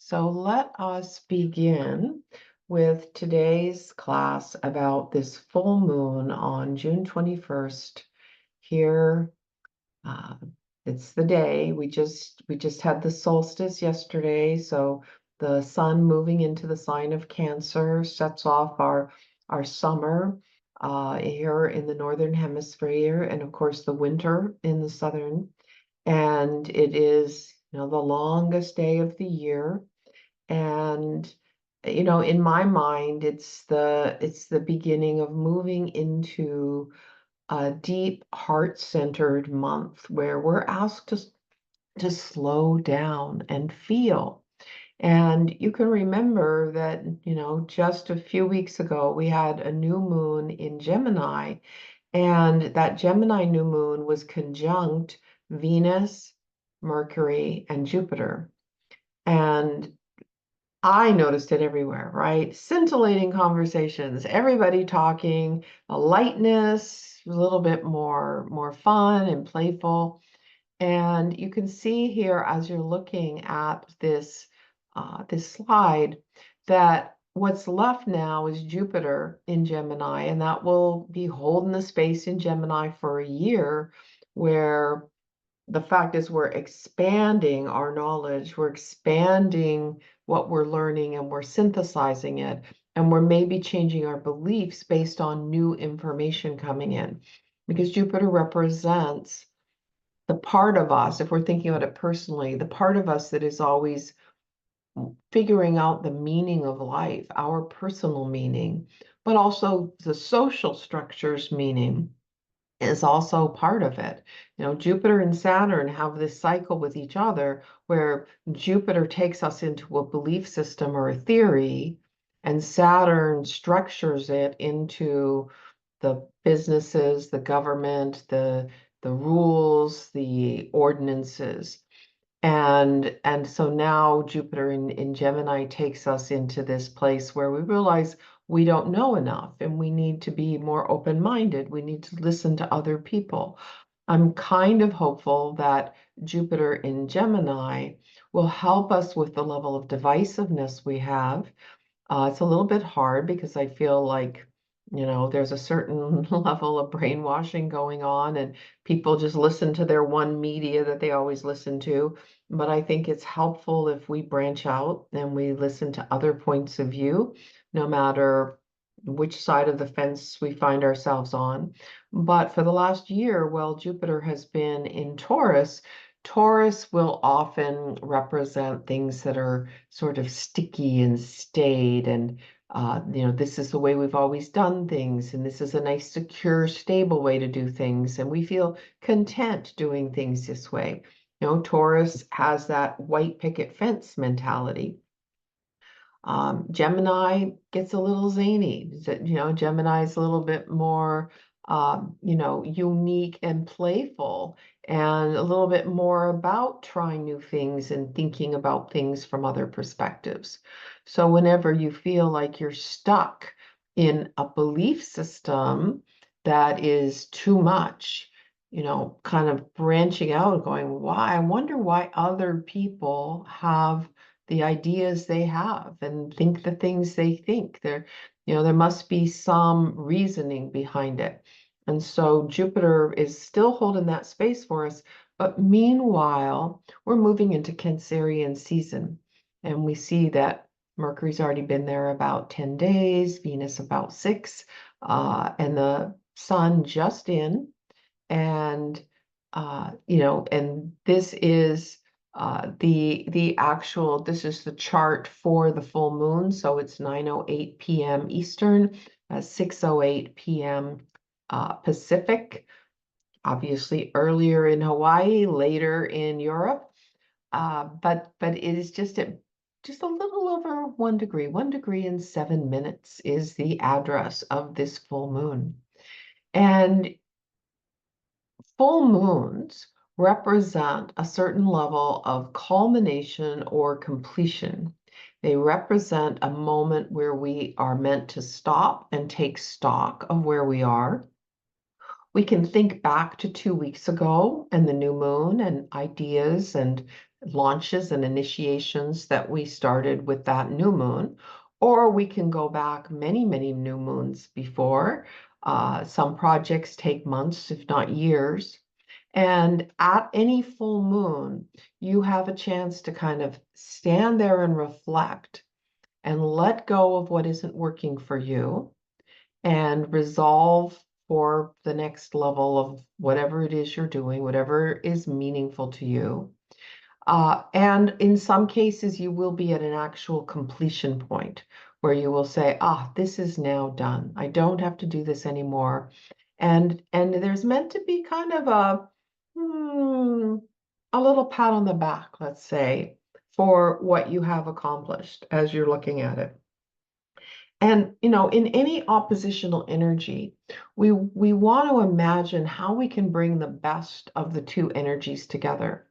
So let us begin with today's class about this full moon on June 21st. Here, uh, it's the day. We just had the solstice yesterday, so the sun moving into the sign of Cancer sets off our summer here in the northern hemisphere, and of course the winter in the southern. And it is, the longest day of the year. And in my mind, it's the beginning of moving into a deep heart-centered month where we're asked to slow down and feel. And you can remember that, just a few weeks ago, we had a new moon in Gemini, and that Gemini new moon was conjunct Venus, Mercury, and Jupiter. And I noticed it everywhere, right? Scintillating conversations, everybody talking, a lightness, a little bit more fun and playful. And you can see here as you're looking at this slide that what's left now is Jupiter in Gemini, and that will be holding the space in Gemini for a year, where the fact is we're expanding our knowledge, we're expanding what we're learning, and we're synthesizing it, and we're maybe changing our beliefs based on new information coming in. Because Jupiter represents the part of us, if we're thinking about it personally, the part of us that is always figuring out the meaning of life, our personal meaning, but also the social structure's meaning is also part of it. Jupiter and Saturn have this cycle with each other where Jupiter takes us into a belief system or a theory, and Saturn structures it into the businesses, the government, the rules, the ordinances. And so now Jupiter in Gemini takes us into this place where we realize we don't know enough and we need to be more open-minded. We need to listen to other people. I'm kind of hopeful that Jupiter in Gemini will help us with the level of divisiveness we have. It's a little bit hard because I feel like, there's a certain level of brainwashing going on, and people just listen to their one media that they always listen to. But I think it's helpful if we branch out and we listen to other points of view, no matter which side of the fence we find ourselves on. But for the last year, while Jupiter has been in Taurus, Taurus will often represent things that are sort of sticky and staid, and this is the way we've always done things, and this is a nice, secure, stable way to do things, and we feel content doing things this way. Taurus has that white picket fence mentality. Gemini gets a little zany. Gemini is a little bit more, unique and playful, and a little bit more about trying new things and thinking about things from other perspectives. So whenever you feel like you're stuck in a belief system that is too much, kind of branching out and going, why? I wonder why other people have the ideas they have and think the things they think. There must be some reasoning behind it. And so Jupiter is still holding that space for us. But meanwhile, we're moving into Cancerian season. And we see that Mercury's already been there about 10 days, Venus about 6, and the Sun just in. And, and this is this is the chart for the full moon. So it's 9:08 p.m. Eastern, 6:08 p.m. Pacific, obviously earlier in Hawaii, later in Europe. But it is just a little over 1 degree. 1 degree and 7 minutes is the address of this full moon. And full moons represent a certain level of culmination or completion. They represent a moment where we are meant to stop and take stock of where we are. We can think back to 2 weeks ago and the new moon and ideas and launches and initiations that we started with that new moon, or we can go back many, many new moons before. Some projects take months, if not years. And at any full moon, you have a chance to kind of stand there and reflect and let go of what isn't working for you and resolve for the next level of whatever it is you're doing, whatever is meaningful to you. And in some cases, you will be at an actual completion point where you will say, this is now done. I don't have to do this anymore. And there's meant to be kind of a little pat on the back, let's say, for what you have accomplished as you're looking at it. And in any oppositional energy, we want to imagine how we can bring the best of the two energies together.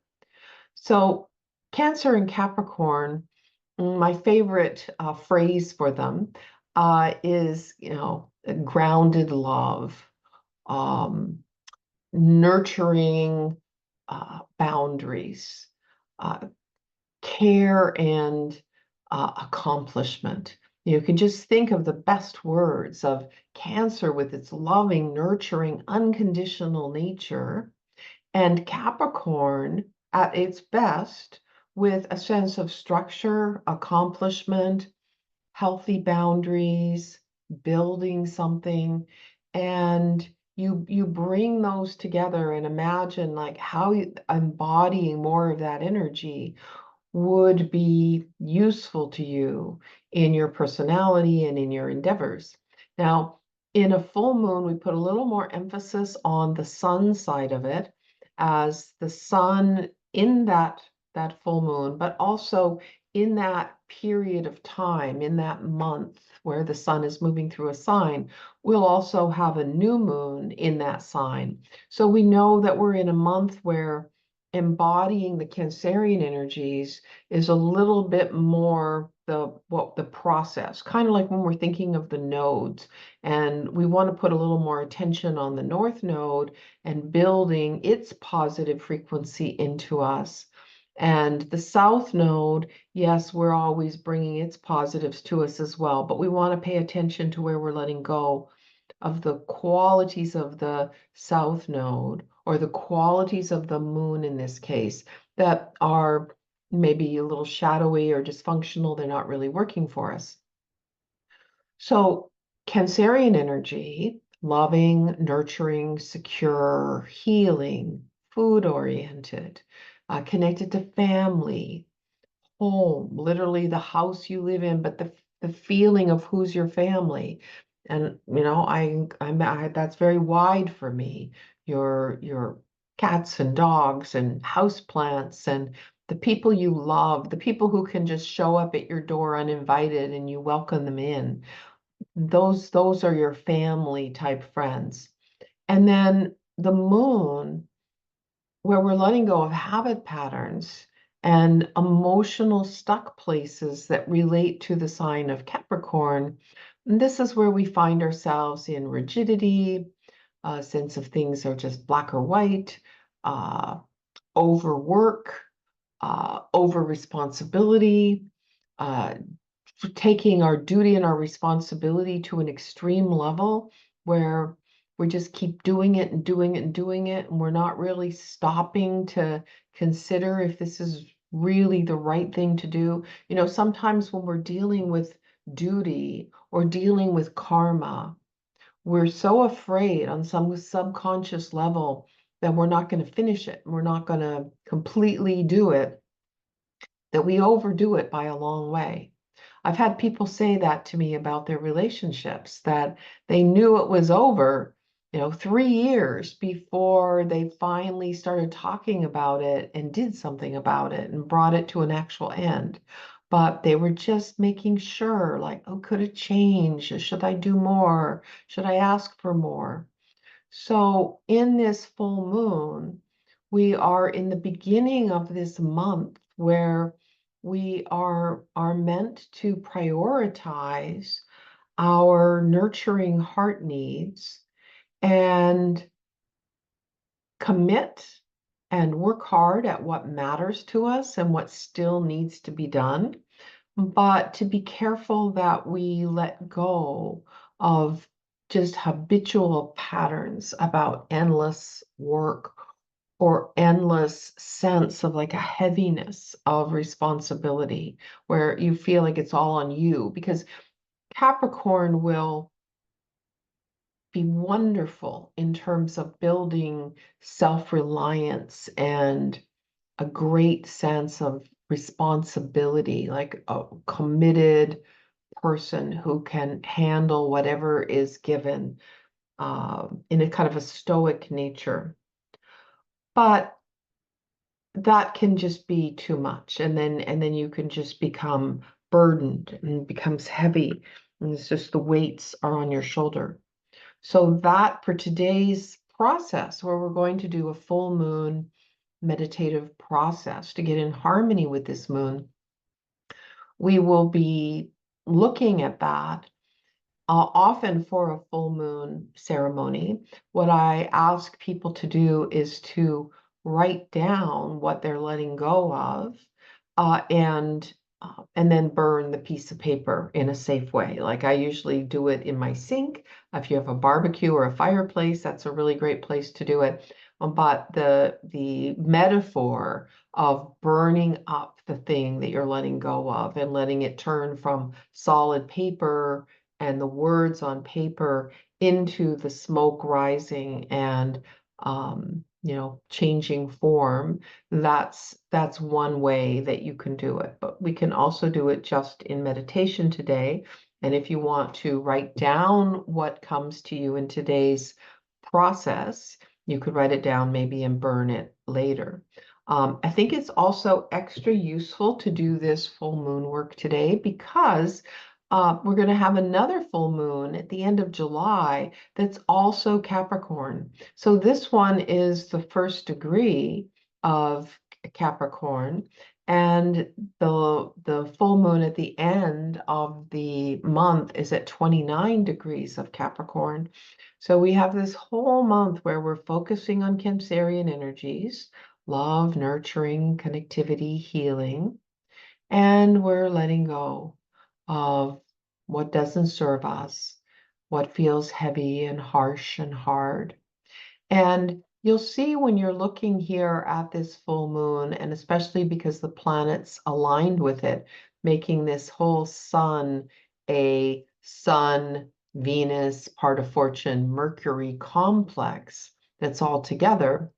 So Cancer and Capricorn, my favorite phrase for them is, grounded love, nurturing boundaries, uh, care and accomplishment. You can just think of the best words of Cancer with its loving, nurturing, unconditional nature, and Capricorn at its best with a sense of structure, accomplishment, healthy boundaries, building something. And you bring those together and imagine like how embodying more of that energy would be useful to you in your personality and in your endeavors. Now, in a full moon, we put a little more emphasis on the sun side of it, as the sun in that full moon, but also in that period of time, in that month where the sun is moving through a sign, we'll also have a new moon in that sign. So we know that we're in a month where embodying the Cancerian energies is a little bit more the process, kind of like when we're thinking of the nodes, and we want to put a little more attention on the North Node and building its positive frequency into us. And the South Node, yes, we're always bringing its positives to us as well, but we want to pay attention to where we're letting go of the qualities of the South Node, or the qualities of the moon in this case, that are maybe a little shadowy or dysfunctional. They're not really working for us. So Cancerian energy, loving, nurturing, secure, healing, food-oriented, connected to family, home, literally the house you live in, but the feeling of who's your family. And that's very wide for me. Your cats and dogs and house plants and the people you love, the people who can just show up at your door uninvited and you welcome them in. Those are your family type friends. And then the moon, where we're letting go of habit patterns and emotional stuck places that relate to the sign of Capricorn. And this is where we find ourselves in rigidity, a sense of things are just black or white, overwork, over responsibility, uh, taking our duty and our responsibility to an extreme level where we just keep doing it and doing it and doing it, and we're not really stopping to consider if this is really the right thing to do. Sometimes when we're dealing with duty or dealing with karma, we're so afraid on some subconscious level that we're not going to finish it, we're not going to completely do it, that we overdo it by a long way. I've had people say that to me about their relationships, that they knew it was over, 3 years before they finally started talking about it and did something about it and brought it to an actual end. But they were just making sure, like, oh, could it change? Should I do more? Should I ask for more? So in this full moon, we are in the beginning of this month where we are meant to prioritize our nurturing heart needs and commit and work hard at what matters to us and what still needs to be done, but to be careful that we let go of just habitual patterns about endless work or endless sense of like a heaviness of responsibility where you feel like it's all on you, because Capricorn will be wonderful in terms of building self-reliance and a great sense of responsibility, like a committed person who can handle whatever is given in a kind of a stoic nature. But that can just be too much, and then you can just become burdened and it becomes heavy, and it's just the weights are on your shoulder. So that for today's process, where we're going to do a full moon meditative process to get in harmony with this moon, we will be looking at that. Often for a full moon ceremony, what I ask people to do is to write down what they're letting go of, and then burn the piece of paper in a safe way. Like I usually do it in my sink. If you have a barbecue or a fireplace, that's a really great place to do it. But the metaphor of burning up the thing that you're letting go of and letting it turn from solid paper and the words on paper into the smoke rising and changing form. That's one way that you can do it. But we can also do it just in meditation today. And if you want to write down what comes to you in today's process, you could write it down maybe and burn it later. I think it's also extra useful to do this full moon work today because we're going to have another full moon at the end of July that's also Capricorn. So this one is the first degree of Capricorn, and the full moon at the end of the month is at 29 degrees of Capricorn. So we have this whole month where we're focusing on Cancerian energies, love, nurturing, connectivity, healing, and we're letting go of what doesn't serve us, what feels heavy and harsh and hard. And you'll see when you're looking here at this full moon, and especially because the planets aligned with it, making this whole sun a Sun, Venus, part of fortune, Mercury complex that's all together,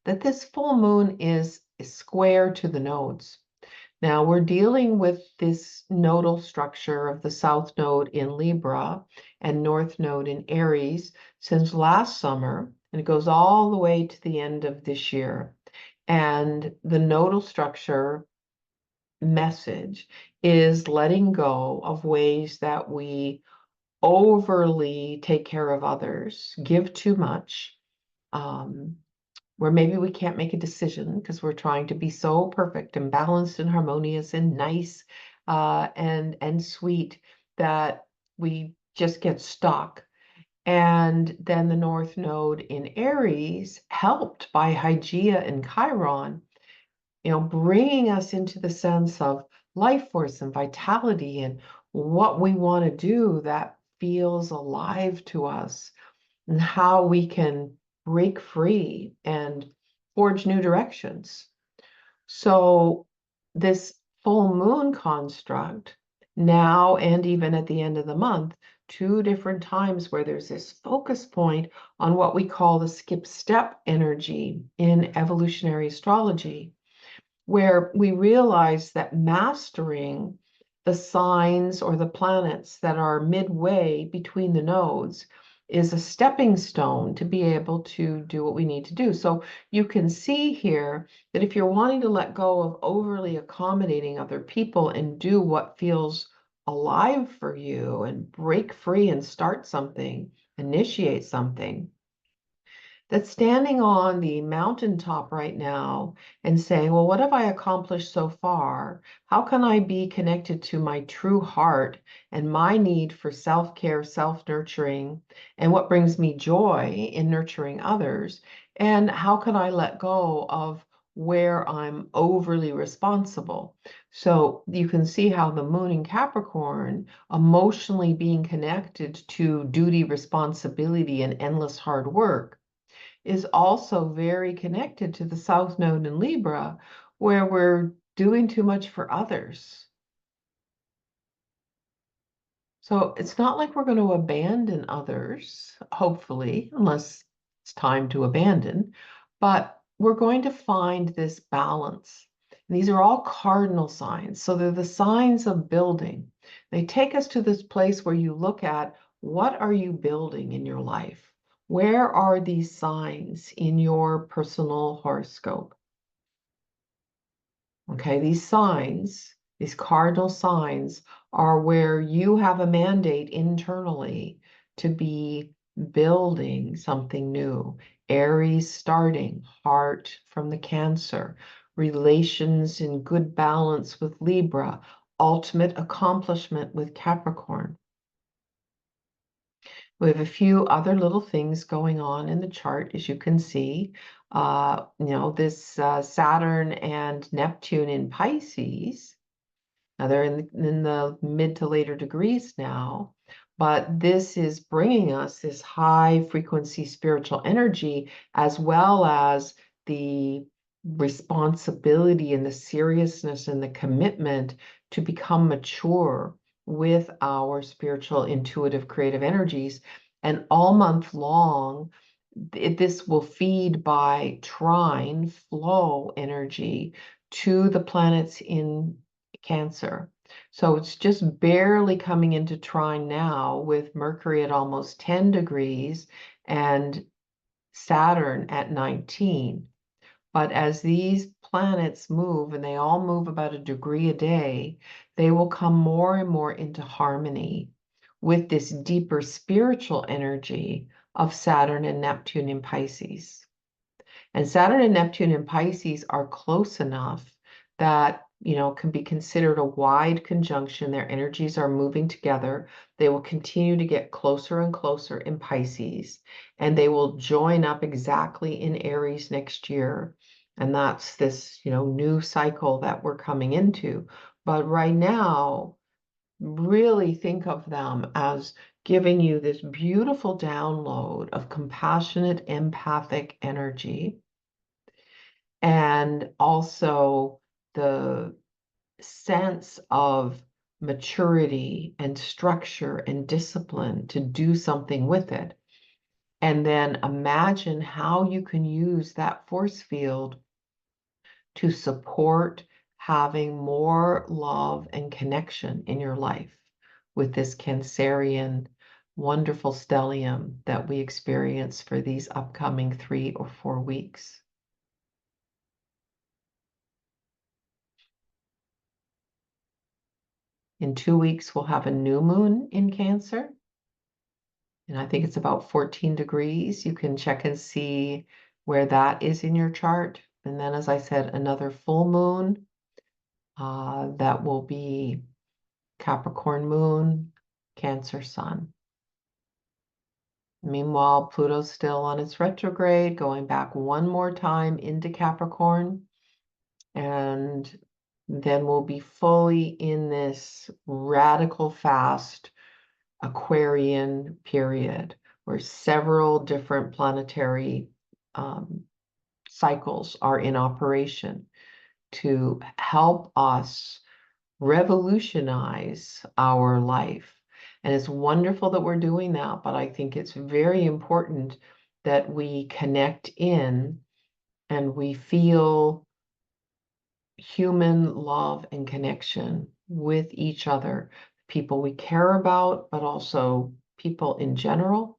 that this full moon is square to the nodes. Now we're dealing with this nodal structure of the South Node in Libra and North Node in Aries since last summer, and it goes all the way to the end of this year. And the nodal structure message is letting go of ways that we overly take care of others, give too much, where maybe we can't make a decision because we're trying to be so perfect and balanced and harmonious and nice and sweet that we just get stuck. And then the North Node in Aries, helped by Hygeia and Chiron, bringing us into the sense of life force and vitality and what we want to do that feels alive to us, and how we can break free and forge new directions. So this full moon construct, now and even at the end of the month, two different times where there's this focus point on what we call the skip step energy in evolutionary astrology, where we realize that mastering the signs or the planets that are midway between the nodes is a stepping stone to be able to do what we need to do. So you can see here that if you're wanting to let go of overly accommodating other people and do what feels alive for you and break free and start something, initiate something, that standing on the mountaintop right now and saying, well, what have I accomplished so far? How can I be connected to my true heart and my need for self-care, self-nurturing, and what brings me joy in nurturing others? And how can I let go of where I'm overly responsible? So you can see how the moon in Capricorn, emotionally being connected to duty, responsibility, and endless hard work, is also very connected to the South Node in Libra, where we're doing too much for others. So it's not like we're going to abandon others, hopefully, unless it's time to abandon, but we're going to find this balance. And these are all cardinal signs. So they're the signs of building. They take us to this place where you look at what are you building in your life? Where are these signs in your personal horoscope? Okay, these signs, these cardinal signs, are where you have a mandate internally to be building something new. Aries starting, heart from the Cancer, relations in good balance with Libra, ultimate accomplishment with Capricorn. We have a few other little things going on in the chart, as you can see. This Saturn and Neptune in Pisces. Now they're in the mid to later degrees now, but this is bringing us this high frequency spiritual energy, as well as the responsibility and the seriousness and the commitment to become mature with our spiritual, intuitive, creative energies. And all month long, this will feed by trine flow energy to the planets in Cancer. So it's just barely coming into trine now with Mercury at almost 10 degrees and Saturn at 19. But as these planets move, and they all move about a degree a day, they will come more and more into harmony with this deeper spiritual energy of Saturn and Neptune in Pisces. And Saturn and Neptune in Pisces are close enough that, can be considered a wide conjunction. Their energies are moving together. They will continue to get closer and closer in Pisces, and they will join up exactly in Aries next year. And that's this, new cycle that we're coming into. But right now, really think of them as giving you this beautiful download of compassionate, empathic energy, and also the sense of maturity and structure and discipline to do something with it. And then imagine how you can use that force field to support having more love and connection in your life with this Cancerian wonderful stellium that we experience for these upcoming 3 or 4 weeks. In 2 weeks, we'll have a new moon in Cancer. And I think it's about 14 degrees. You can check and see where that is in your chart. And then, as I said, another full moon that will be Capricorn moon, Cancer sun. Meanwhile, Pluto's still on its retrograde, going back one more time into Capricorn. And then we'll be fully in this radical fast Aquarian period where several different planetary cycles are in operation to help us revolutionize our life. And it's wonderful that we're doing that, but I think it's very important that we connect in and we feel human love and connection with each other, people we care about, but also people in general.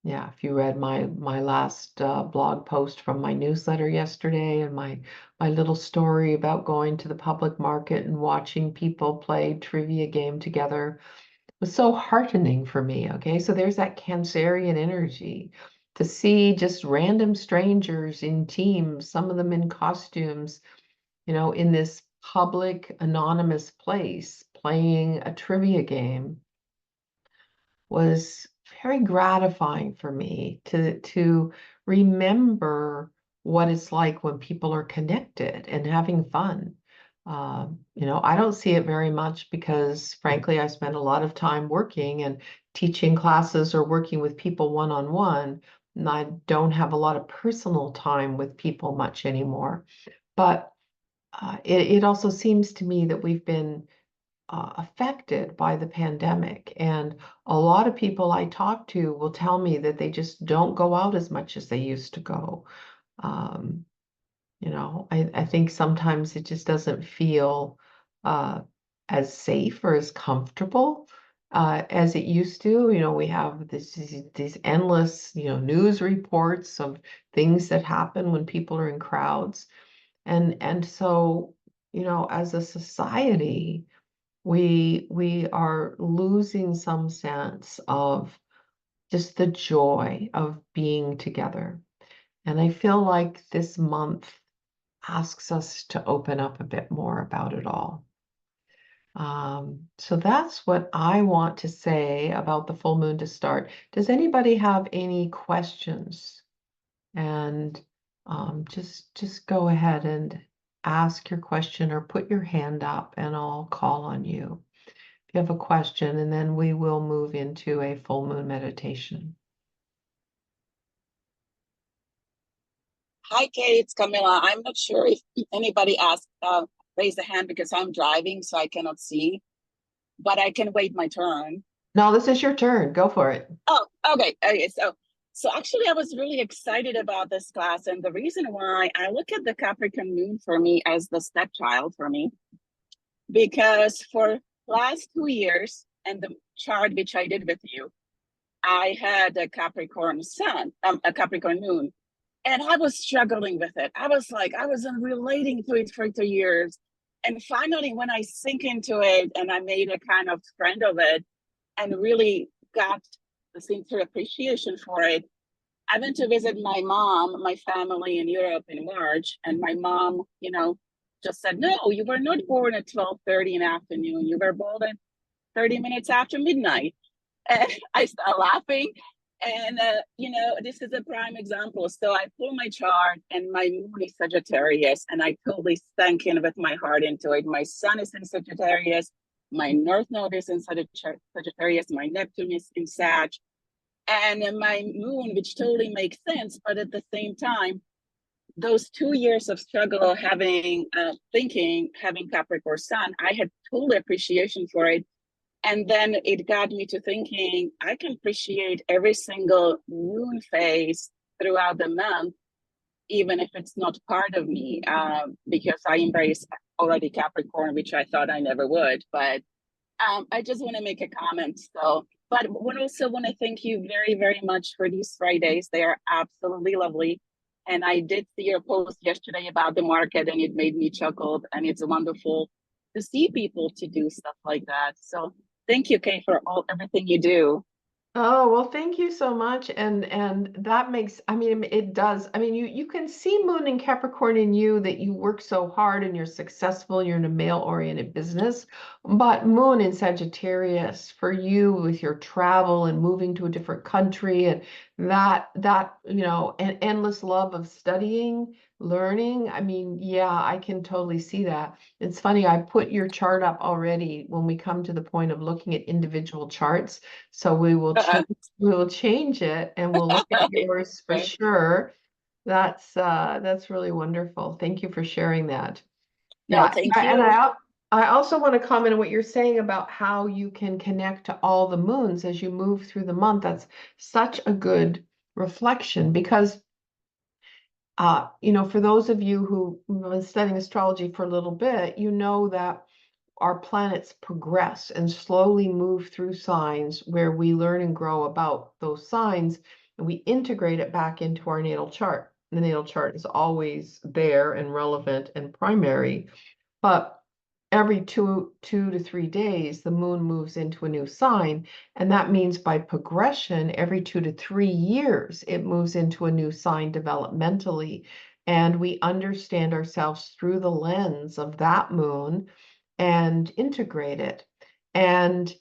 Yeah, if you read my last blog post from my newsletter yesterday, and my little story about going to the public market and watching people play trivia game together, was so heartening for me. Okay, so there's that Cancerian energy to see just random strangers in teams, some of them in costumes, in this public anonymous place playing a trivia game, was very gratifying for me to remember what it's like when people are connected and having fun. I don't see it very much because, frankly, I spend a lot of time working and teaching classes or working with people one-on-one, and I don't have a lot of personal time with people much anymore. But it also seems to me that we've been affected by the pandemic. And a lot of people I talk to will tell me that they just don't go out as much as they used to go. Um, I think sometimes it just doesn't feel uh, as safe or as comfortable as it used to. We have these endless, news reports of things that happen when people are in crowds. And so, as a society, we are losing some sense of just the joy of being together. And I feel like this month asks us to open up a bit more about it all. So that's what I want to say about the full moon to start. Does anybody have any questions? And just go ahead and ask your question or put your hand up and I'll call on you if you have a question, and then we will move into a full moon meditation. Hi, Kate, it's Camilla. I'm not sure if anybody asked, raise a hand because I'm driving, so I cannot see, but I can wait my turn. No, this is your turn. Go for it. Oh, okay. Okay. So actually, I was really excited about this class, and the reason why I look at the Capricorn Moon for me as the stepchild for me, because for last 2 years and the chart which I did with you, I had a Capricorn Sun, a Capricorn Moon. And I was struggling with it. I was like, I wasn't relating to it for 2 years. And finally, when I sink into it and I made a kind of friend of it and really got the sincere appreciation for it, I went to visit my mom, my family in Europe in March. And my mom, just said, no, you were not born at 12:30 in the afternoon. You were born at 30 minutes after midnight. And I started laughing. And, this is a prime example. So I pull my chart and my moon is Sagittarius, and I totally sank in with my heart into it. My sun is in Sagittarius, my North Node is in Sagittarius, my Neptune is in Sag, and my moon, which totally makes sense. But at the same time, those 2 years of struggle having Capricorn sun, I had total appreciation for it. And then it got me to thinking I can appreciate every single moon phase throughout the month, even if it's not part of me, because I embrace already Capricorn, which I thought I never would. But I just want to make a comment. But I also want to thank you very, very much for these Fridays. They are absolutely lovely. And I did see your post yesterday about the market, and it made me chuckle. And it's wonderful to see people to do stuff like that. So thank you, Kay, for everything you do. Oh, well, thank you so much. And that makes, I mean, it does. I mean, you can see Moon and Capricorn in you that you work so hard and you're successful, you're in a male-oriented business. But Moon in Sagittarius for you with your travel and moving to a different country and that, an endless love of studying, learning. I mean, yeah, I can totally see that. It's funny, I put your chart up already when we come to the point of looking at individual charts. So we will change it and we'll look at yours for Right. sure. That's really wonderful. Thank you for sharing that. No, Yeah, thank and you. I also want to comment on what you're saying about how you can connect to all the moons as you move through the month. That's such a good reflection because for those of you who've been studying astrology for a little bit, you know that our planets progress and slowly move through signs where we learn and grow about those signs and we integrate it back into our natal chart. The natal chart is always there and relevant and primary, but every two to 3 days, the moon moves into a new sign. And that means by progression, every 2 to 3 years, it moves into a new sign developmentally. And we understand ourselves through the lens of that moon and integrate it. And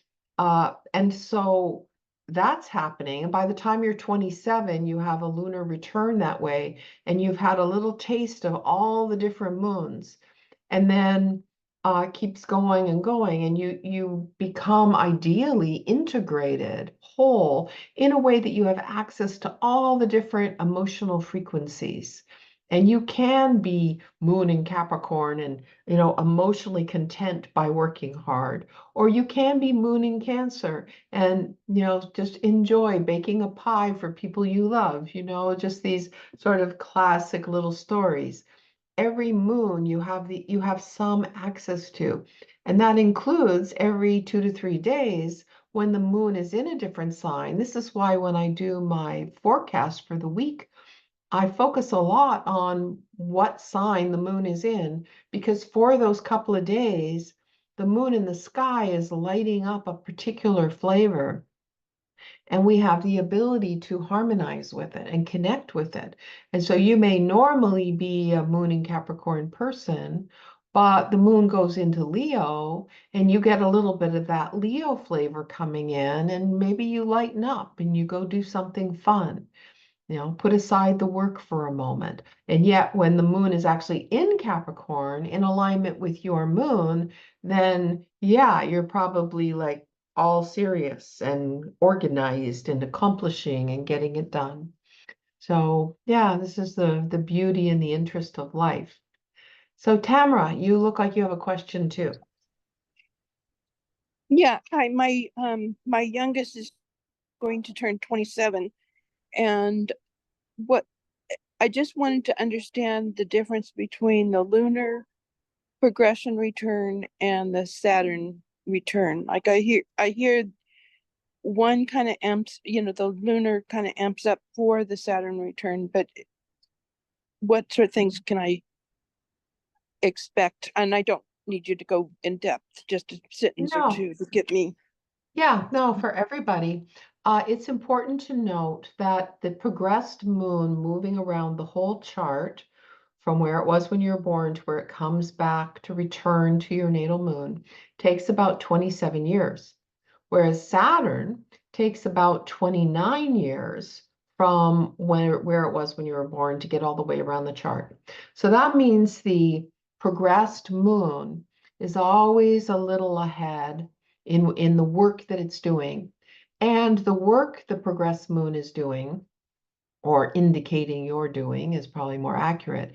so that's happening. And by the time you're 27, you have a lunar return that way, and you've had a little taste of all the different moons. And then it keeps going and going, and you become ideally integrated, whole, in a way that you have access to all the different emotional frequencies. And you can be moon in Capricorn and, emotionally content by working hard. Or you can be moon in Cancer and, just enjoy baking a pie for people you love, just these sort of classic little stories. Every moon you have some access to, and that includes every 2 to 3 days when the moon is in a different sign. This is why when I do my forecast for the week, I focus a lot on what sign the moon is in, because for those couple of days, the moon in the sky is lighting up a particular flavor, and we have the ability to harmonize with it and connect with it. And so you may normally be a moon in Capricorn person, but the moon goes into Leo and you get a little bit of that Leo flavor coming in, and maybe you lighten up and you go do something fun. Put aside the work for a moment. And yet, when the moon is actually in Capricorn, in alignment with your moon, then yeah, you're probably like all serious and organized and accomplishing and getting it done. So yeah, this is the beauty and the interest of life. So Tamara, you look like you have a question too. Yeah, hi. My youngest is going to turn 27, and what I just wanted to understand the difference between the lunar progression return and the Saturn return. Like I hear one kind of amps, the lunar kind of amps up for the Saturn return, but what sort of things can I expect? And I don't need you to go in depth, just a sentence or No, two to get me. yeah, no, for everybody. It's important to note that the progressed moon moving around the whole chart from where it was when you were born to where it comes back to return to your natal moon takes about 27 years, whereas Saturn takes about 29 years from where it was when you were born to get all the way around the chart. So that means the progressed moon is always a little ahead in the work that it's doing. And the work the progressed moon is doing, or indicating you're doing is probably more accurate,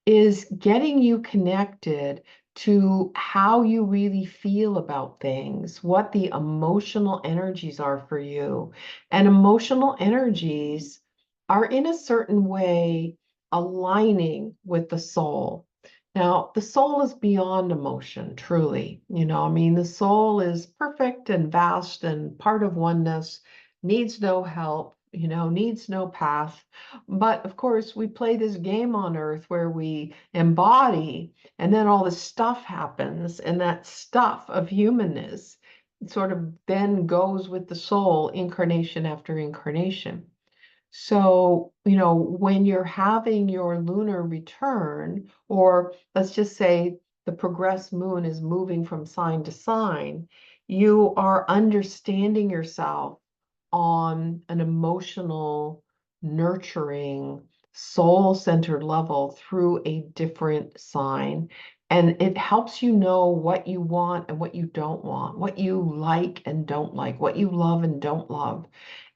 is getting you connected to how you really feel about things, what the emotional energies are for you. And emotional energies are in a certain way aligning with the soul. Now, the soul is beyond emotion, truly. I mean, the soul is perfect and vast and part of oneness, needs no help, needs no path. But of course, we play this game on earth where we embody, and then all this stuff happens, and that stuff of humanness sort of then goes with the soul incarnation after incarnation. So, when you're having your lunar return, or let's just say the progressed moon is moving from sign to sign, you are understanding yourself on an emotional, nurturing, soul-centered level through a different sign. And it helps you know what you want and what you don't want, what you like and don't like, what you love and don't love.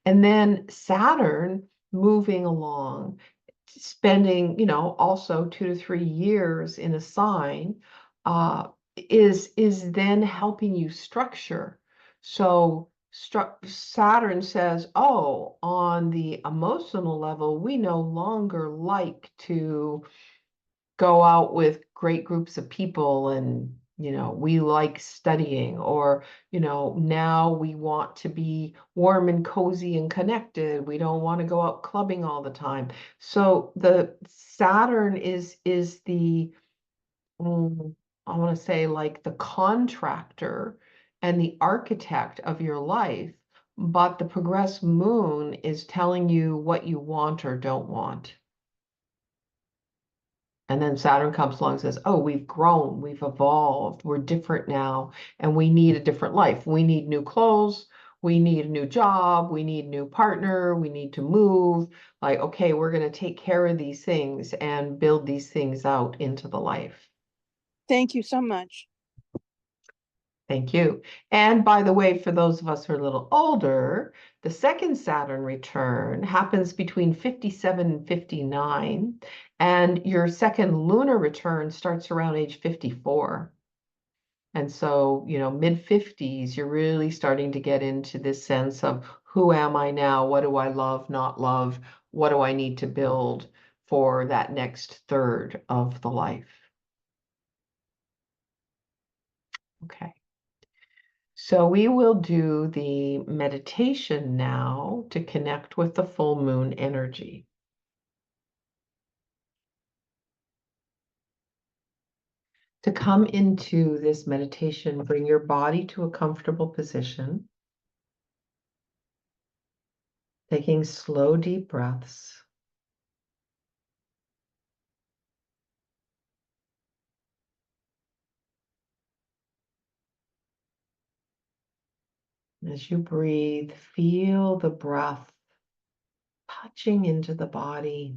And then Saturn moving along, spending, also 2 to 3 years in a sign, is then helping you structure. So Saturn says, oh, on the emotional level, we no longer like to go out with great groups of people, and we like studying, or now we want to be warm and cozy and connected, we don't want to go out clubbing all the time. So the Saturn is the I want to say like the contractor and the architect of your life, but the progressed moon is telling you what you want or don't want. And then Saturn comes along and says, oh, we've grown, we've evolved, we're different now, and we need a different life. We need new clothes, we need a new job, we need a new partner, we need to move. Like, okay, we're going to take care of these things and build these things out into the life. Thank you so much. Thank you. And by the way, for those of us who are a little older, the second Saturn return happens between 57 and 59, and your second lunar return starts around age 54. And so, mid 50s, you're really starting to get into this sense of who am I now? What do I love, not love? What do I need to build for that next third of the life? Okay. So we will do the meditation now to connect with the full moon energy. To come into this meditation, bring your body to a comfortable position, taking slow, deep breaths. As you breathe, feel the breath touching into the body.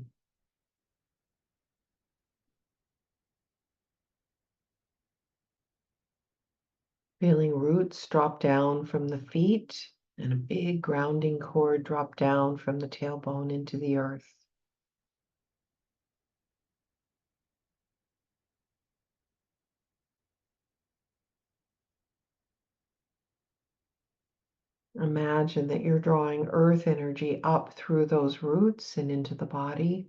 Feeling roots drop down from the feet and a big grounding cord drop down from the tailbone into the earth. Imagine that you're drawing earth energy up through those roots and into the body.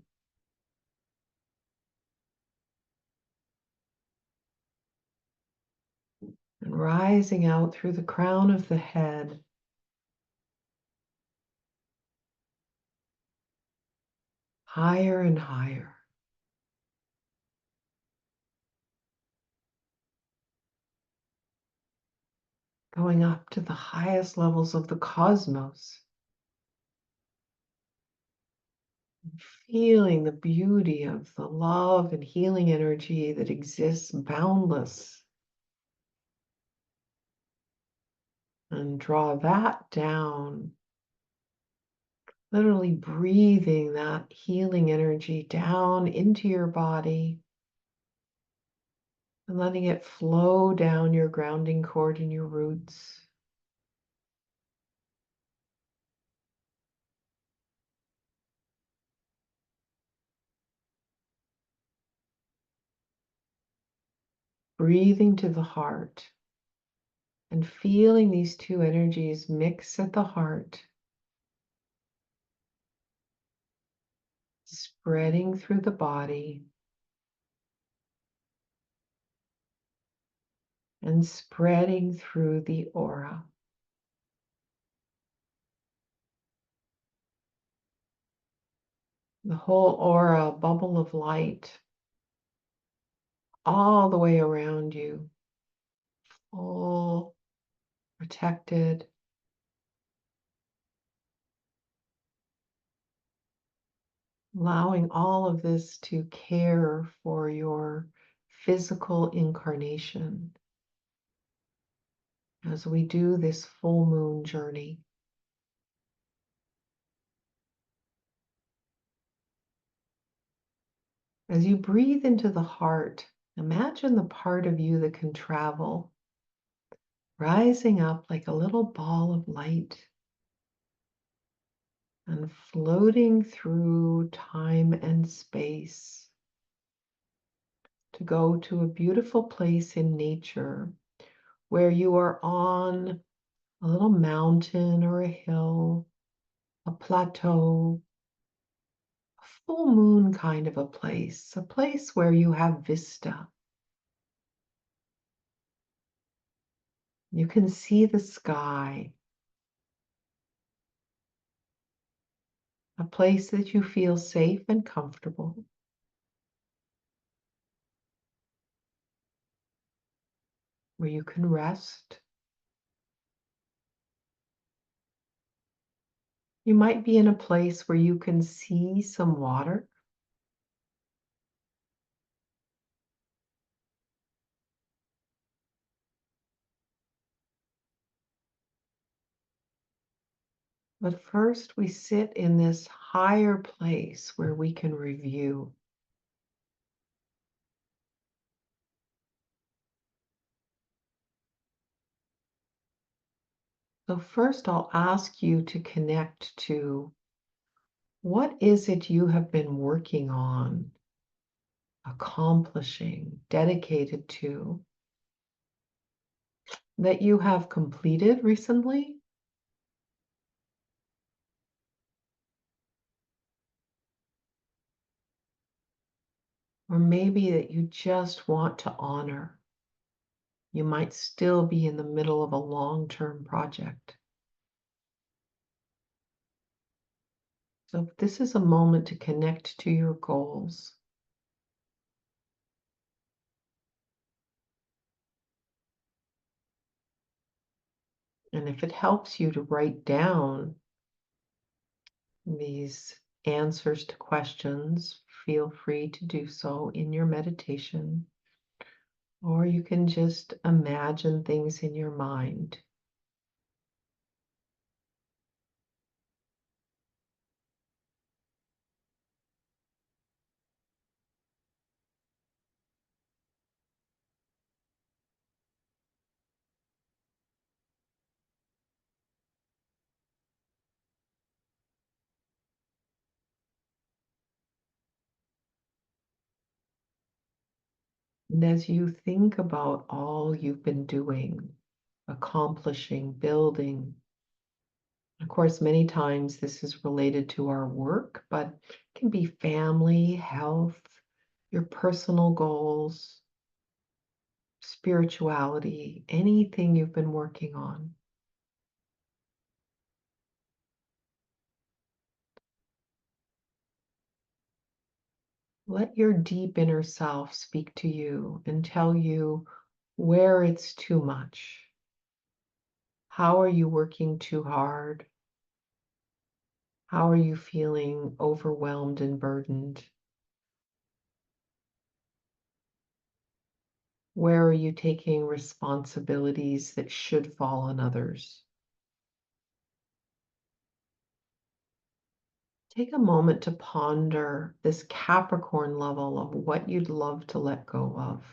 And rising out through the crown of the head. Higher and higher. Going up to the highest levels of the cosmos. Feeling the beauty of the love and healing energy that exists boundless. And draw that down. Literally breathing that healing energy down into your body. And letting it flow down your grounding cord and your roots. Breathing to the heart. And feeling these two energies mix at the heart. Spreading through the body. And spreading through the aura. The whole aura, bubble of light, all the way around you, all protected. Allowing all of this to care for your physical incarnation as we do this full moon journey. As you breathe into the heart, imagine the part of you that can travel, rising up like a little ball of light and floating through time and space to go to a beautiful place in nature where you are on a little mountain or a hill, a plateau, a full moon kind of a place where you have vista. You can see the sky, a place that you feel safe and comfortable. Where you can rest. You might be in a place where you can see some water. But first, we sit in this higher place where we can review. So first, I'll ask you to connect to what is it you have been working on, accomplishing, dedicated to, that you have completed recently? Or maybe that you just want to honor. You might still be in the middle of a long-term project. So this is a moment to connect to your goals. And if it helps you to write down these answers to questions, feel free to do so in your meditation. Or you can just imagine things in your mind. And as you think about all you've been doing, accomplishing, building, of course, many times this is related to our work, but it can be family, health, your personal goals, spirituality, anything you've been working on. Let your deep inner self speak to you and tell you where it's too much. How are you working too hard? How are you feeling overwhelmed and burdened? Where are you taking responsibilities that should fall on others? Take a moment to ponder this Capricorn level of what you'd love to let go of.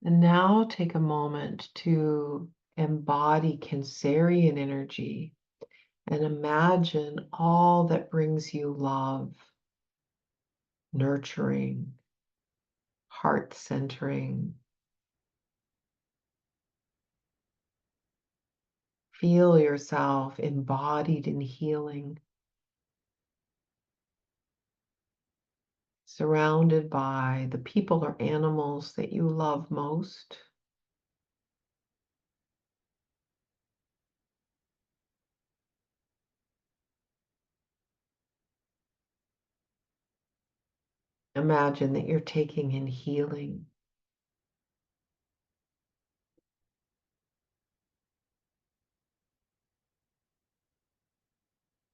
And now take a moment to embody Cancerian energy and imagine all that brings you love, nurturing, heart centering. Feel yourself embodied in healing, surrounded by the people or animals that you love most. Imagine that you're taking in healing.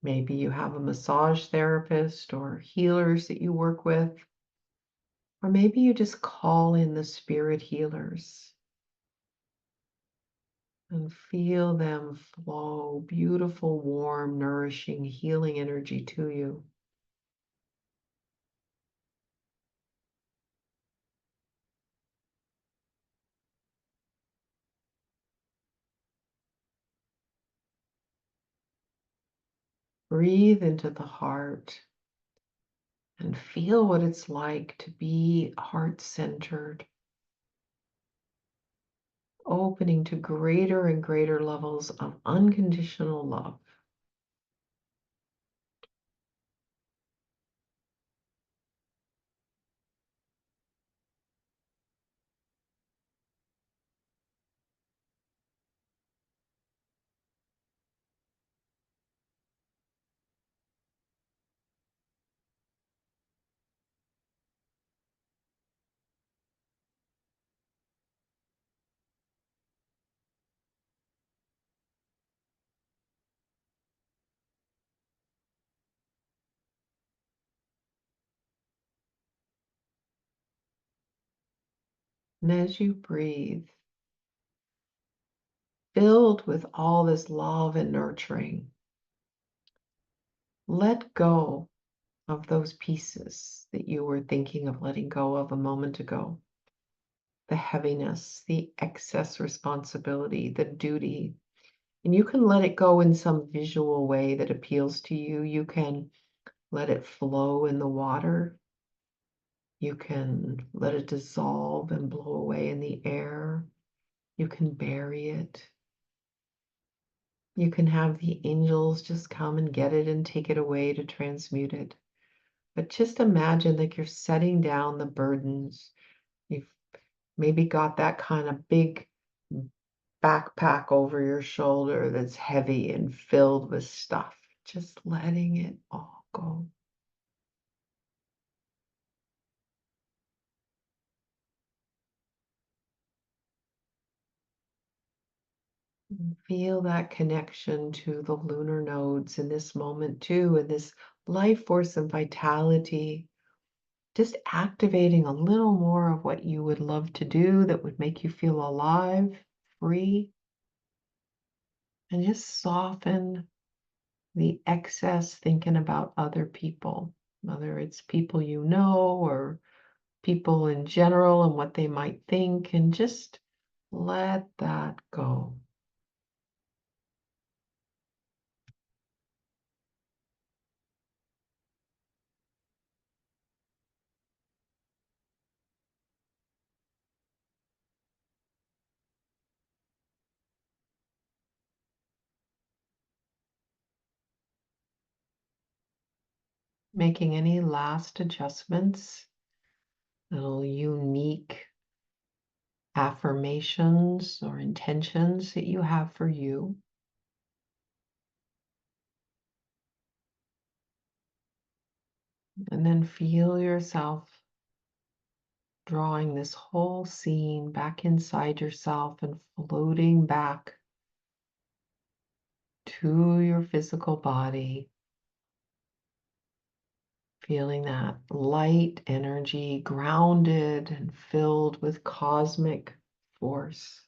Maybe you have a massage therapist or healers that you work with, or maybe you just call in the spirit healers and feel them flow beautiful, warm, nourishing, healing energy to you. Breathe into the heart and feel what it's like to be heart-centered, opening to greater and greater levels of unconditional love. And as you breathe, filled with all this love and nurturing, let go of those pieces that you were thinking of letting go of a moment ago. The heaviness, the excess responsibility, the duty. And you can let it go in some visual way that appeals to you. You can let it flow in the water. You can let it dissolve and blow away in the air. You can bury it. You can have the angels just come and get it and take it away to transmute it. But just imagine like you're setting down the burdens. You've maybe got that kind of big backpack over your shoulder that's heavy and filled with stuff. Just letting it all go. And feel that connection to the lunar nodes in this moment too, and this life force and vitality. Just activating a little more of what you would love to do that would make you feel alive, free, and just soften the excess thinking about other people, whether it's people you know or people in general and what they might think, and just let that go. Making any last adjustments, little unique affirmations or intentions that you have for you. And then feel yourself drawing this whole scene back inside yourself and floating back to your physical body. Feeling that light energy, grounded and filled with cosmic force.